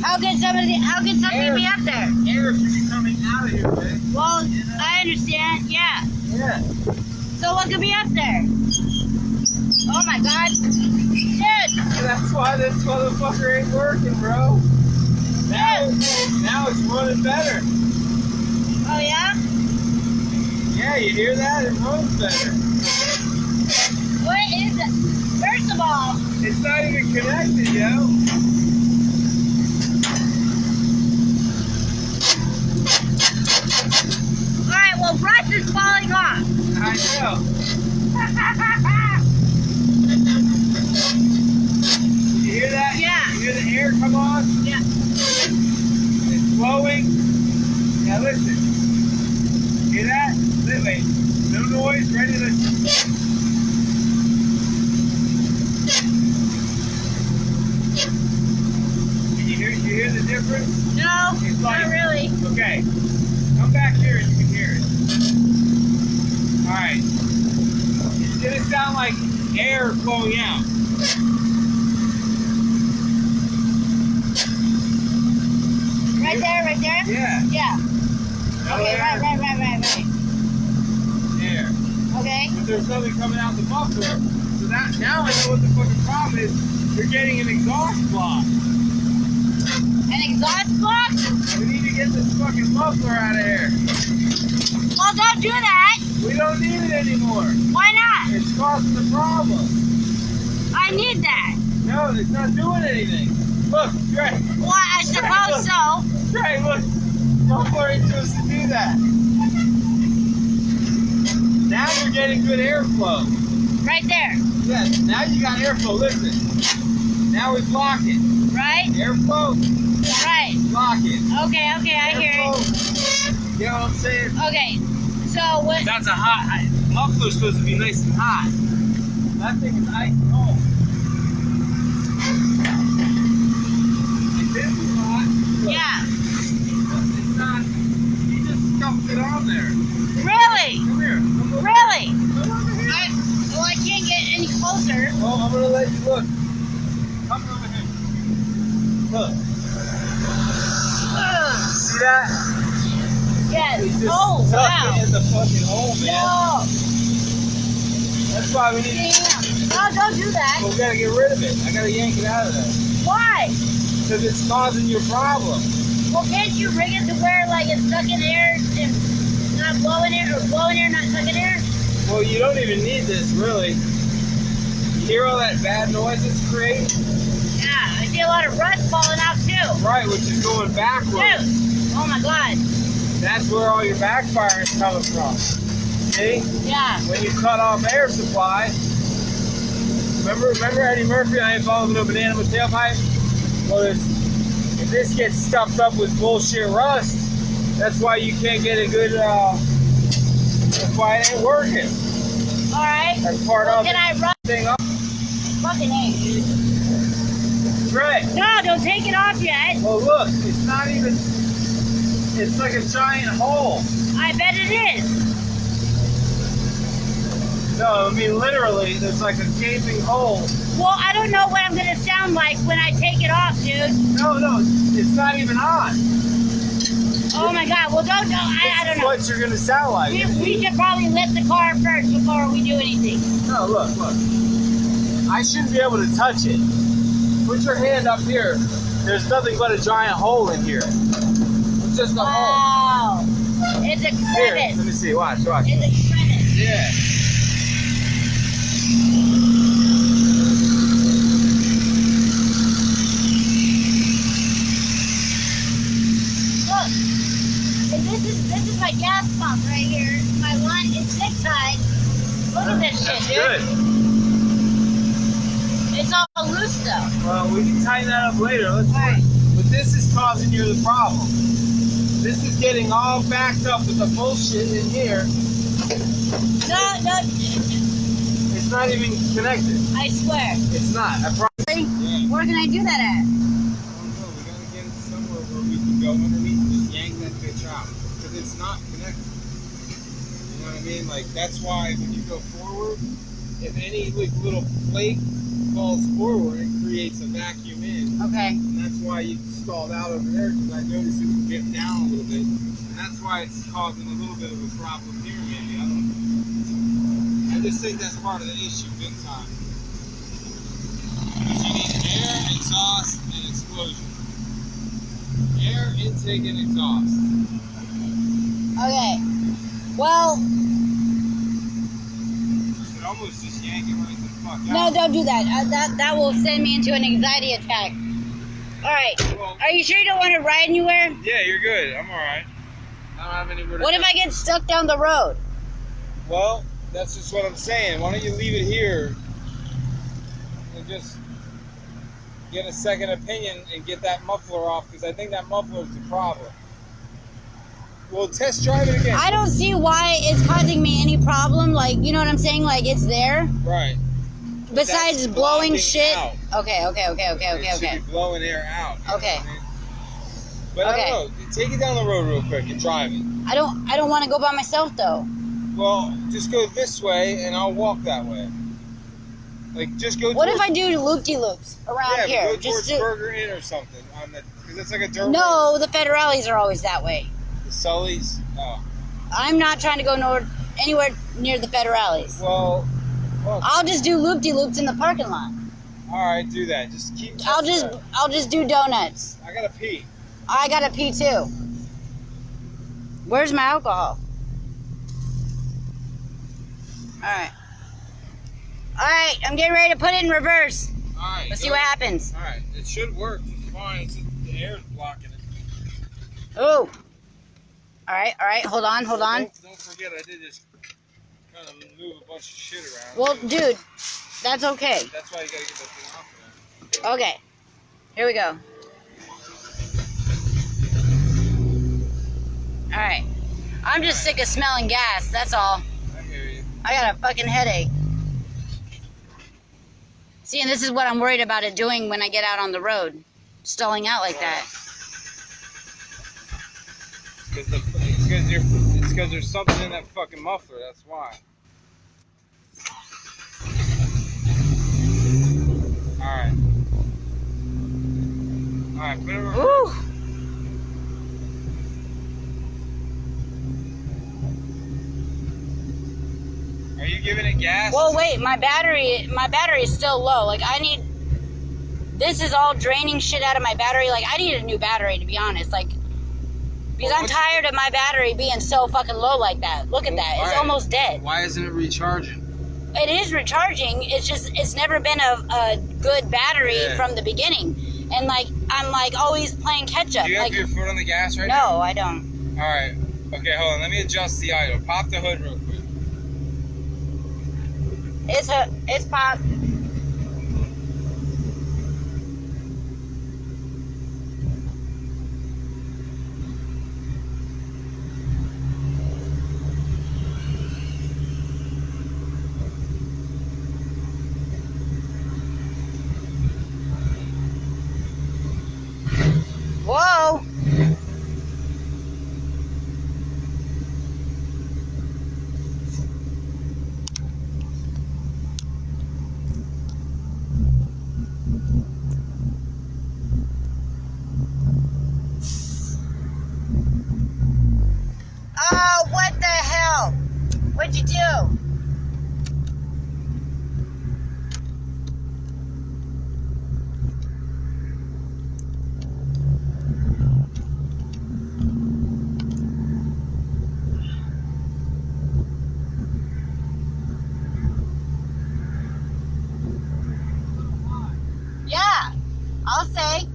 How can somebody be up there? Air should be coming out of here, man. Well, I understand, yeah. Yeah. So what could be up there? Oh my god. Dude! That's why this motherfucker ain't working, bro. Now it's running better. Oh yeah? Yeah, you hear that? It runs better. What is it? First of all, It's not even connected, yo. alright, well Russ is falling off. I know. You hear that? Yeah. You hear the air come on? Yeah. It's blowing. Now listen. Hear that? Wait. No noise. Ready to... You hear the difference? No, It's like- not really. Okay. Come back here and you can hear it. Alright. It's gonna sound like air flowing out. Right there? Yeah. Yeah. No Okay, air. right. Air. Okay. But there's nothing coming out the muffler. So that now I know what the fucking problem is. You're getting an exhaust block. An exhaust block? We need to get this fucking muffler out of here. Well, don't do that. We don't need it anymore. Why not? It's causing the problem. I need that. No, it's not doing anything. Look, Trey. Well, I suppose so. Trey, look. Muffler ain't supposed to do that. Now you're getting good airflow. Right there. Yeah, now you got airflow. Listen. Now we block it. Right? Airflow, Right. block it. Okay, I hear it. You know what I'm saying? Okay. So what? That's a hot. Muffler's supposed to be nice and hot. That thing is ice cold. Like this is hot. Look, Yeah. It's not. You just stuffed it on there. Really? Come here. Come over. Really? Come over here. Well, I can't get any closer. Oh, I'm gonna let you look. Come over here. Look. Ugh. See that? Yes. It's just Oh, stuck wow. it in the fucking hole, man. Whoa. That's why we need. Damn. No, don't do that. We gotta get rid of it. I gotta yank it out of there. Why? Because it's causing your problem. Well, can't you rig it to where like it's stuck in air and not blowing air, or blowing air, not sucking air? Well, you don't even need this, really. You hear all that bad noise it's creating? Yeah, I see a lot of rust falling out too. Right, which is going backwards. Dude. Oh my god. That's where all your backfire is coming from. See? Yeah. When you cut off air supply, remember Eddie Murphy, I ain't falling no banana with tailpipe? Well, if this gets stuffed up with bullshit rust, that's why you can't get a good, that's why it ain't working. Alright. That's part Well, of can I run? thing up. Fucking A, dude. Right. No, don't take it off yet. Well, look, it's not even, it's like a giant hole. I bet it is. No, I mean literally, there's like a gaping hole. Well, I don't know what I'm gonna sound like when I take it off, dude. No, it's not even on. Oh my god. Well, I don't This is know. what you're gonna sound like. We should probably lift the car first before we do anything. No, look. I shouldn't be able to touch it. Put your hand up here. There's nothing but a giant hole in here. It's just a hole. Wow. It's a Here, crevice. let me see. Watch. It's a crevice. Yeah. Look. And this is my gas pump right here. My line is zip tied. Look at this shit, That's dude. good. It's all loose though. Well, we can tighten that up later. Let's. Alright. But this is causing you the problem. This is getting all backed up with the bullshit in here. No. It's not even connected. I swear. It's not. I promise. Yeah. Where can I do that at? I don't know. We gotta get it somewhere where we can go underneath and just yank that bitch out. Because it's not connected. You know what I mean? Like, that's why when you go forward, if any like, little flake falls forward, it creates a vacuum in. Okay. And that's why you stalled out over there, because I noticed it would get down a little bit. And that's why it's causing a little bit of a problem here, maybe. I just think that's part of the issue, big time. Because you need air, exhaust, and explosion. Air, intake, and exhaust. Okay. Well, You should almost just yank it right the fuck no, out. don't do that. That will send me into an anxiety attack. All right. Well, Are you sure you don't want to ride anywhere? yeah, you're good. I'm alright. I don't have anywhere to What go. if I get stuck down the road? Well, that's just what I'm saying. Why don't you leave it here and just get a second opinion and get that muffler off, because I think that muffler is the problem. Well, test drive it again. I don't see why it's causing me any problem. Like, you know what I'm saying? Like, it's there. Right. Besides That's blowing blocking shit. out. Okay. It should be blowing air out. You know Okay. what I mean? But I don't know. Take it down the road real quick and drive it. I don't want to go by myself though. Well, just go this way and I'll walk that way. Like, just go. What if I do loop-de-loops around here? Go Just towards Burger Inn or something on the, because it's like a dirt road. No, the Federales are always that way. The Sully's. Oh. I'm not trying to go anywhere near the Federales. Well, I'll just do loop-de-loops in the parking lot. all right, do that. Just keep. I'll just do donuts. I gotta pee. I gotta pee too. Where's my alcohol? Alright. Alright, I'm getting ready to put it in reverse. All right. Let's see what happens. All right, it should work. It's fine. It's just the air's blocking it. Oh. Alright, hold on. Don't forget, I did just kind of move a bunch of shit around. Well, dude, that's okay. That's why you gotta get that thing off there. Okay. Here we go. Alright. I'm just sick of smelling gas, that's all. I hear you. I got a fucking headache. See, and this is what I'm worried about it doing when I get out on the road. Stalling out like that. It's because there's something in that fucking muffler, that's why. Alright. Alright, put it over. Ooh. Are you giving it gas? Well, wait, my battery is still low. Like, this is all draining shit out of my battery. Like, I need a new battery, to be honest. Like, because I'm tired of my battery being so fucking low like that. Look at that. It's almost dead. Why isn't it recharging? It is recharging. It's just, it's never been a good battery from the beginning. And, like, I'm, like, always playing catch-up. Do you have like, your foot on the gas right now? No, I don't. Alright. Okay, hold on. Let me adjust the idle. Pop the hood real quick. It's popped. Whoa. Oh, what the hell? What'd you do? Yeah, I'll say.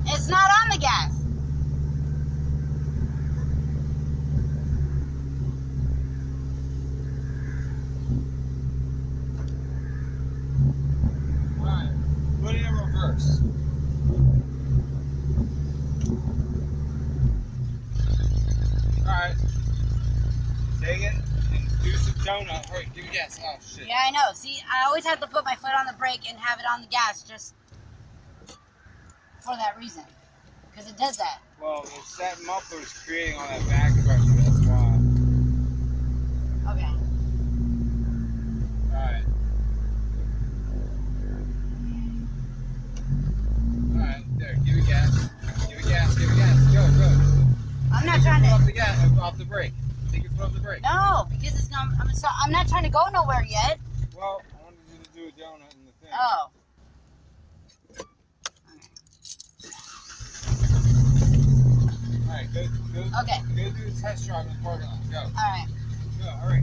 It's not on the gas. Alright. Put it in reverse. Alright. Take it and do some donut. Hurry, give me gas. Oh, shit. Yeah, I know. See, I always have to put my foot on the brake and have it on the gas just for that reason. Because it does that. Well, it's that muffler's creating all that back pressure. That's why. Okay. All right. All right. There. Give it gas. Give it gas. Give it gas. Go. Go. I'm not Take your trying foot to. off the gas. Off the brake. Take your foot off the brake. No, because it's not. I'm not trying to go nowhere yet. Well, I wanted you to do a donut in the thing. Oh. All right. Go. Okay. Go do a test drive in the parking lot. Go. All right. Go. Hurry.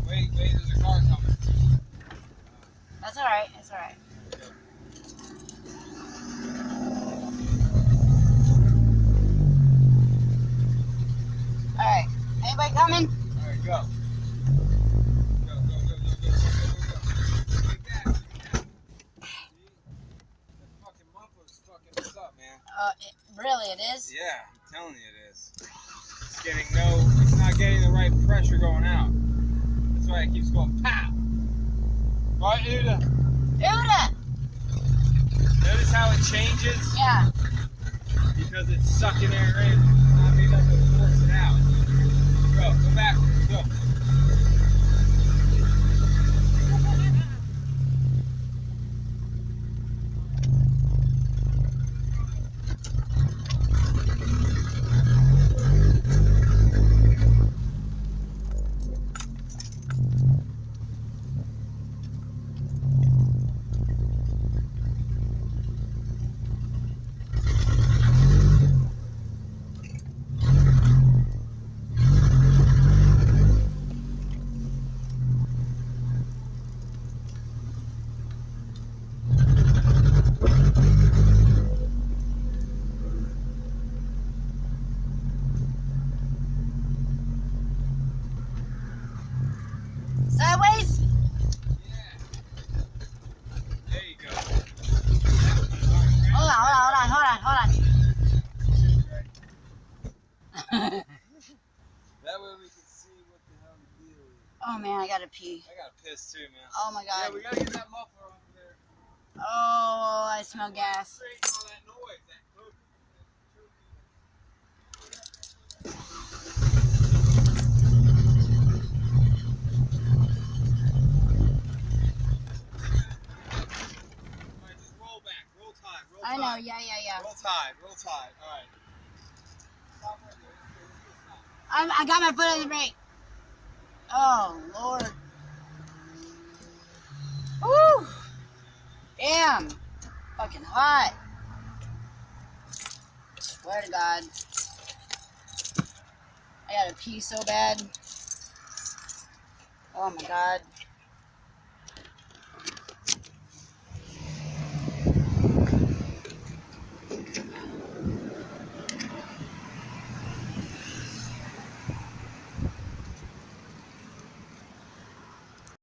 Wait. There's a car coming. That's all right. It's all right. All right. Anybody coming? All right. Go. Go. Get gas. That fucking muffler's fucking us up, man. Really, it is. Yeah, I'm telling you it is. It's not getting the right pressure going out. That's why it keeps going pow. Right, Uda? Uda. Notice how it changes? Yeah. Because it's sucking air in. Not being able to force it out. Go backwards, go. Sideways. Yeah. There you go. Hold on. That way we can see what the hell the deal is. Oh man, I gotta pee. I gotta piss too, man. Oh my god. Yeah, we gotta get that muffler off of there. Oh, I smell gas. Creating all that noise, that coke. Alright, just roll back, roll tide, roll tide. I know. Yeah. Roll tide, alright. Stop right there. I got my foot on the brake. Oh Lord. Woo. Damn. Fucking hot. Swear to God. I gotta pee so bad. Oh my God.